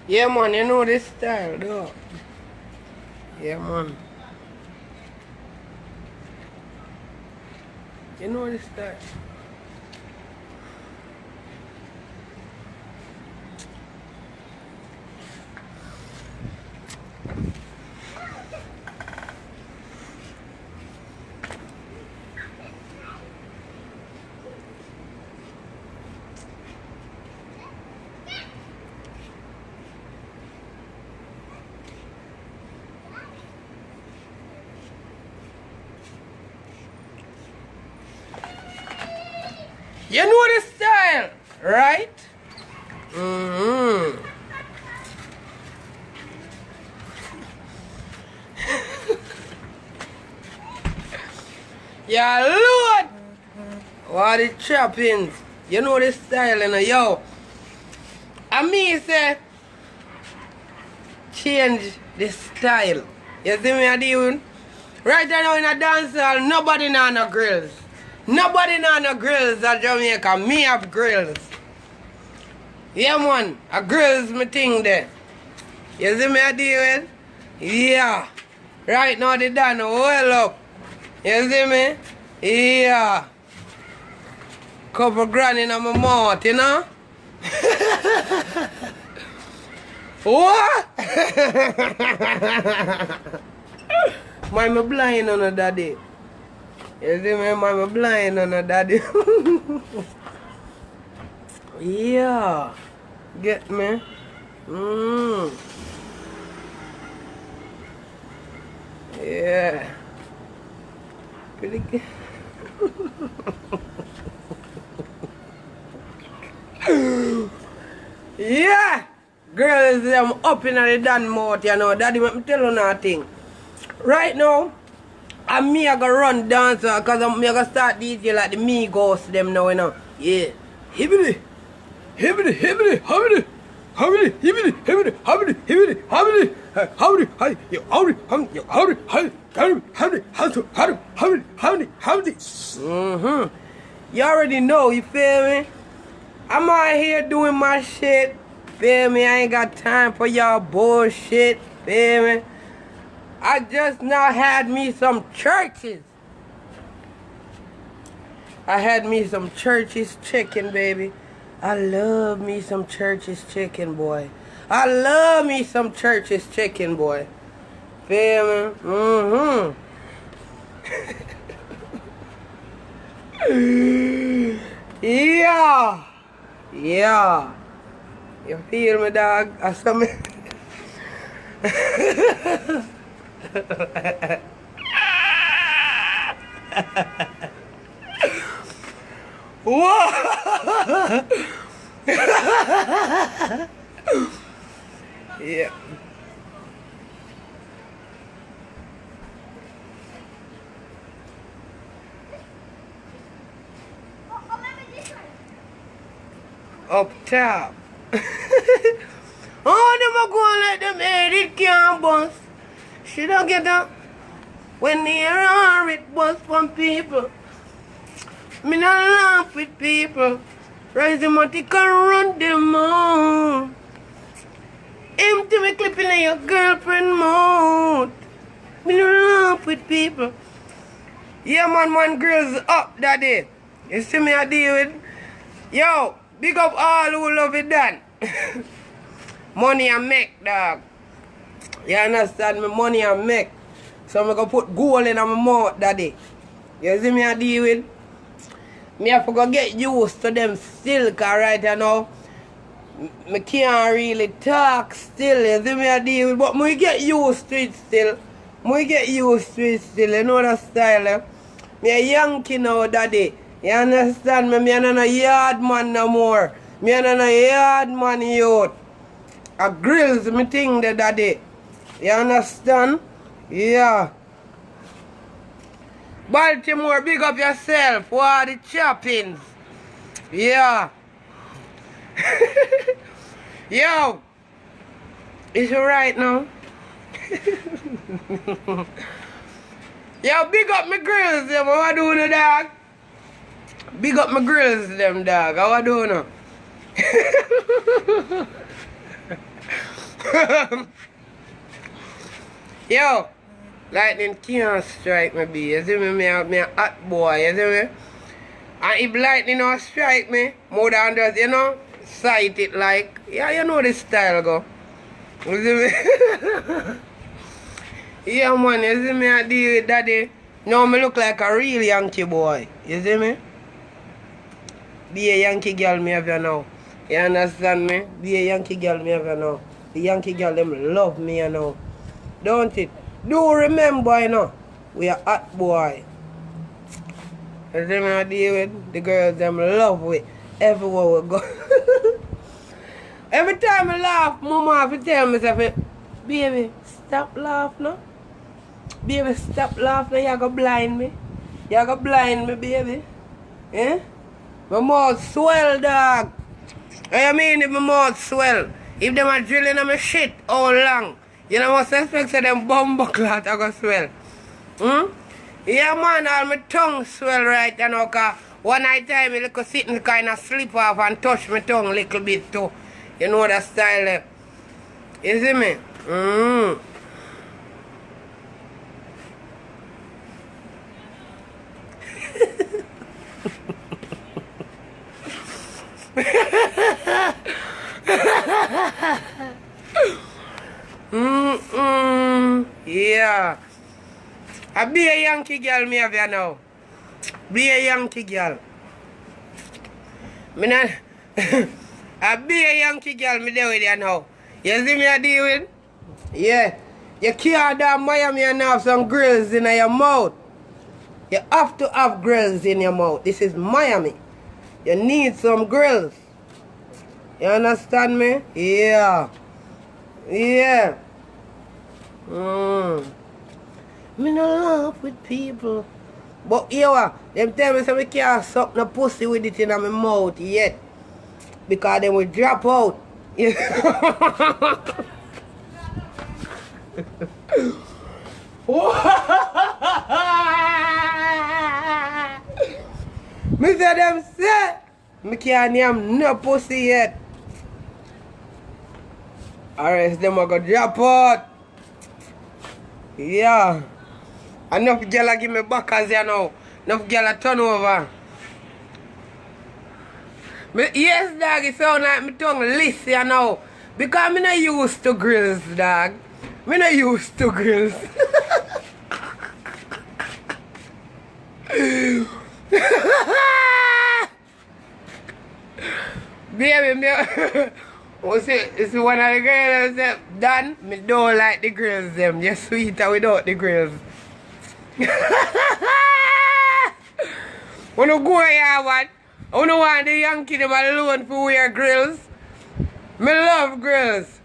Yeah, man, you know this style, though. Yeah, man. You know this style. You know the style, right? Mm-hmm. Yeah, Lord! What the choppings? You know the style, you know, yo. And me say, change the style. You see me I doing? Right now in a dance hall, nobody know no grills. Nobody know no grills at Jamaica. Me have grills. Yeah, man. A grills me thing there. You see me I doing? Yeah. Right now they done well up. You see me? Yeah. Couple grand in my mouth, you know? What? I'm blind on a daddy. You see me? I'm blind on a daddy. Yeah. Get me? Yeah. Pretty good. Yeah. Girls, I'm up in the damn mouth, you know. Daddy, let me tell you nothing. Right now, I'm me I go run dancer because I'm me I go start DJ like the Migos them now, you know. Yeah. Hibbity. Hibbity, hibbity, hibbity. Hibbity, hibbity, hibbity, hibbity, hibbity, hibbity. Howdy, hi, yo, howdy, yo, howdy, hi, howdy, howdy, howdy, howdy, howdy, howdy. You already know, you feel me? I'm out here doing my shit. Feel me? I ain't got time for y'all bullshit. Feel me? I just now had me some churches. I had me some churches chicken, baby. I love me some churches chicken, boy. I love me some churches chicken, boy. Feel me? Yeah. Yeah. You feel me, dog? I saw me. Whoa! Yeah. Up top. Oh, them are going like them head, it can't bust. She don't get up. When they hear it bust from people. Me not laugh with people. Rise them out, can run them out. Empty me clipping in your girlfriend mouth. Me not laugh with people. Yeah, man, girls up that day. You see me I deal with? Yo, big up all who love it done. Money I make, dog. You understand me? Money I make. So I'm gonna put gold in my mouth that day. You see me I deal with? Me have to go get used to them still, cause right now, me can't really talk still, you see me I deal with, but me get used to it still. Me get used to it still, you know the style, eh? Me a Yankee now, daddy. You understand me? Me a no yard man no more. Me a no yard man youth. A grills me thing there, daddy. You understand? Yeah. Baltimore, big up yourself. What are the choppings? Yeah. Yo. Is it right now? Yo, big up my grills them. How I doing, dog? Big up my grills them, dog. How I doing? Yo, lightning can't strike me, be. You see me? Me a hot boy, you see me? And if lightning don't strike me, more than just, you know, sight it like, yeah, you know the style go. You see me? Yeah, man, you see me, I deal with daddy. Now me look like a real Yankee boy. You see me? Be a Yankee girl me have you now. You understand me? Be a Yankee girl me have you now. The Yankee girl them love me you know. Don't it? Do remember you know, we are hot boy. You see me I deal with? The girls them love we everywhere we go. Every time I laugh, mama have to tell me, baby, stop laughing now. Baby, stop laughing. You're going to blind me. You're going to blind me, baby. Eh? My mouth swell, dog. I mean if my mouth swell. If them are drilling on my shit all long, you know must expect that them bumbo clot are going to swell. Yeah, man, all my tongue swell right now. Cause one night time, I could sit and kind of slip off and touch my tongue a little bit too. You know that style there. You see me? Yeah. I be a Yankee girl me have you now. Be a Yankee girl. Me not I be a Yankee girl me there with you now. You see me I deal with? Yeah. You can't down Miami and have some grills in your mouth. You have to have grills in your mouth. This is Miami. You need some grills. You understand me? Yeah. Yeah. Me no laugh with people. But here, them tell me say we can't suck no pussy with it in my mouth yet. Because then we drop out. Me say them say me can't name no pussy yet. Alright, them are gonna drop out. Yeah. Enough girl give me back as you know. Enough girl turn over. Yes, dog, it sound like my tongue list, you know. Because I'm not used to grills, dog. I'm not used to grills. Baby, me, it's one of the girls that done. Me don't like the grills them. Just sweeter without the grills. When you go here, what? I don't want the Yankee them alone for wear grills. Me love grills.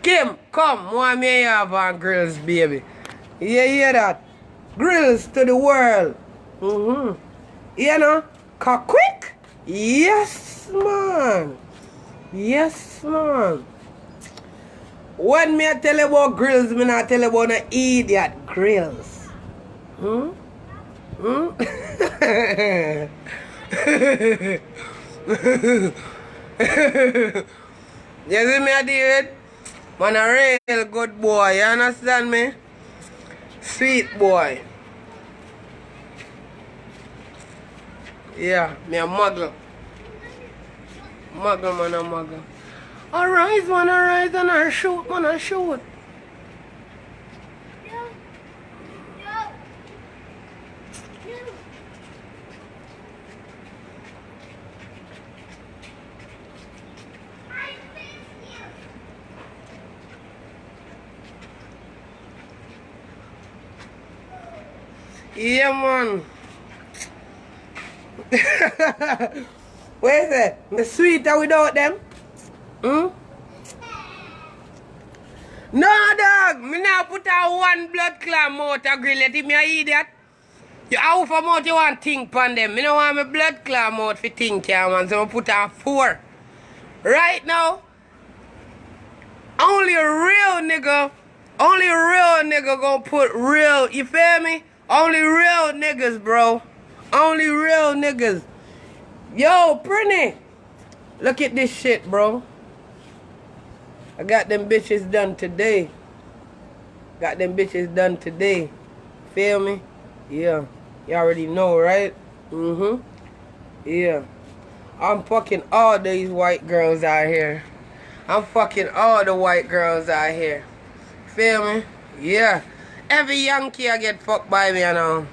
Kim, come, want me have on grills, baby. You hear that? Grills to the world. You know? Quick? Yes, man. Yes, man. When me tell you about grills, me not tell you about no idiot grills. You see me I did? Man a real good boy, you understand me? Sweet boy. Yeah, me a muggle. Muggle, man, a muggle. Arise, man, arise, and I shoot, man, I shoot. Yeah, man. Where is it? Me sweeter without them? No, dog. Me now put a one blood clot motor grill. You think me a idiot? You how for mouth you want think pan them? Me no want my blood clot mouth for think ya, man. So I put a 4. Right now, only a real nigga gonna put real, you feel me? Only real niggas, bro. Only real niggas. Yo, Prettii. Look at this shit, bro. I got them bitches done today. Got them bitches done today. Feel me? Yeah. You already know, right? Yeah. I'm fucking all these white girls out here. I'm fucking all the white girls out here. Feel me? Yeah. Every Yankee I get fucked by me, you know.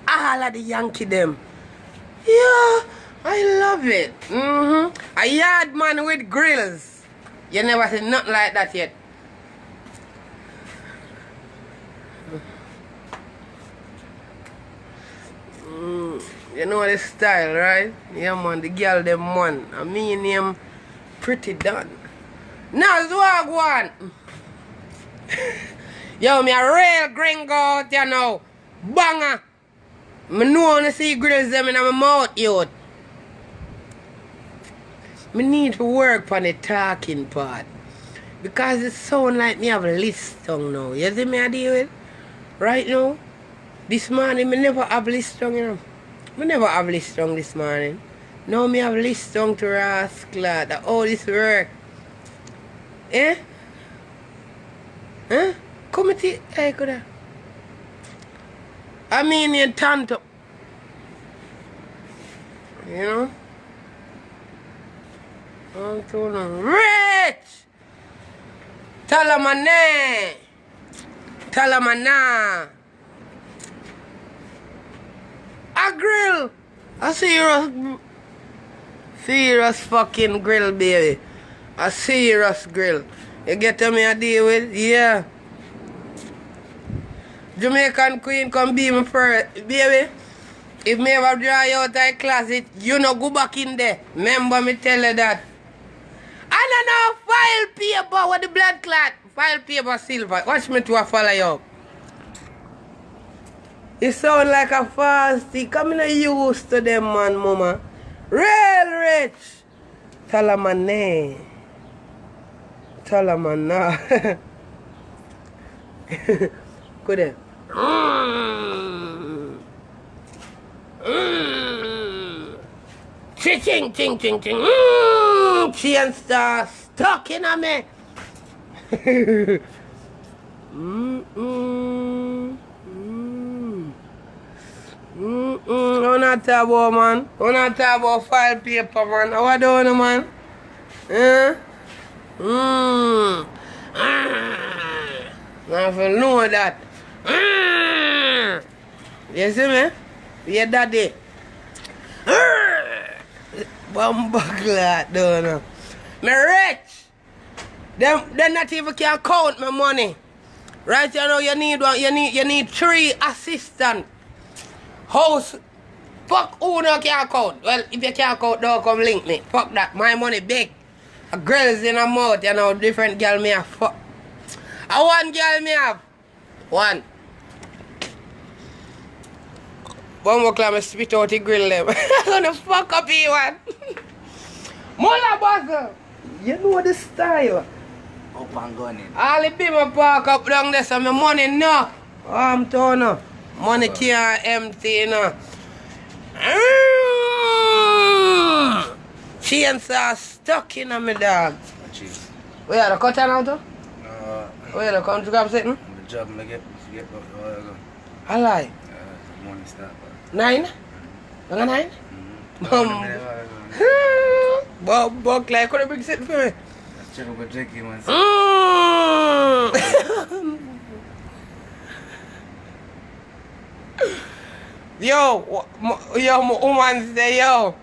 All of the Yankee them. Yeah. I love it. A yard man with grills. You never seen nothing like that yet. You know the style, right? Yeah, man, the girl them one. I mean name Prettii done. Now Zwag one. Yo, me a real gringo out here now. Banger. Me know wanna see grills them in my mouth, youth. Me need to work on the talking part. Because it sound like me have a list tongue now. You see me I deal with? Right now? This morning me never have list tongue, you know. Me never have list tongue this morning. Now me have list tongue to rascal. That all this work. Eh? Huh? Come to hey, could I mean you turn up. You know? I'm too rich! Tell her my name. Tell her my name. A grill. A serious fucking grill, baby. A serious grill. You get to me I deal with? Yeah. Jamaican queen come be me first, baby. If me ever dry out of the closet, you know go back in there. Remember me tell you that. I don't know file paper with the blood clot. File paper silver. Watch me to a follow you up. You sound like a fasty. Come in used to them man, mama. Real rich. Tell her my name. Tell her my name. Go there. Ching, ching, ching, ching. She and star stuck in a me. Don't not talk about, man. Don't not talk about file paper, man. How I doing, man? Now if you know that. You see me? Yeah, daddy. Bumbleclad, don't know. Me rich. Them not even can count my money. Right, you know you need one. You need 3 assistants. House. Fuck who no can count. Well, if you can't count, don't come link me. Fuck that. My money big. A girls in a mouth, you know, different girl me have. Fuck. A one girl me have. One. Bumbleclad me spit out the grill them. I'm gonna fuck up you one. Mula Buzzle. You know the style. Up and going. All the people park up down there, so my money no. I'm telling you. Money can't empty, you know. Chainsaw stuck in my dog. Cheese. Where are the cutter now, too? Where are the come to grab something? The job I get I lie. morning start. 9? Mga 9? Bob, like, could have been sitting for me. Let's check over Jackie once. Yo, woman say, yo.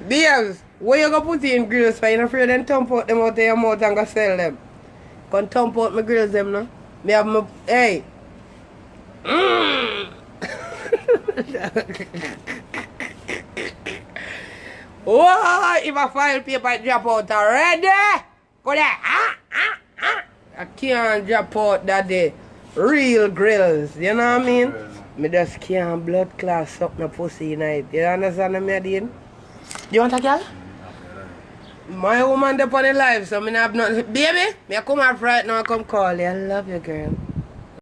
Babes, where you gonna put in grills for? You not afraid them thump out them out of your mouth and go sell them? Come thump out my grills them, no? Me have my, hey. Whoa, if I file paper drop out already, go there. I can't drop out that day. Real grills, you know what I mean? Me just can't blood class up my pussy night. You understand what I'm doing? You want a girl? My woman up on the live, so me not have nothing. Baby, me come out right now and come call you. I love you, girl.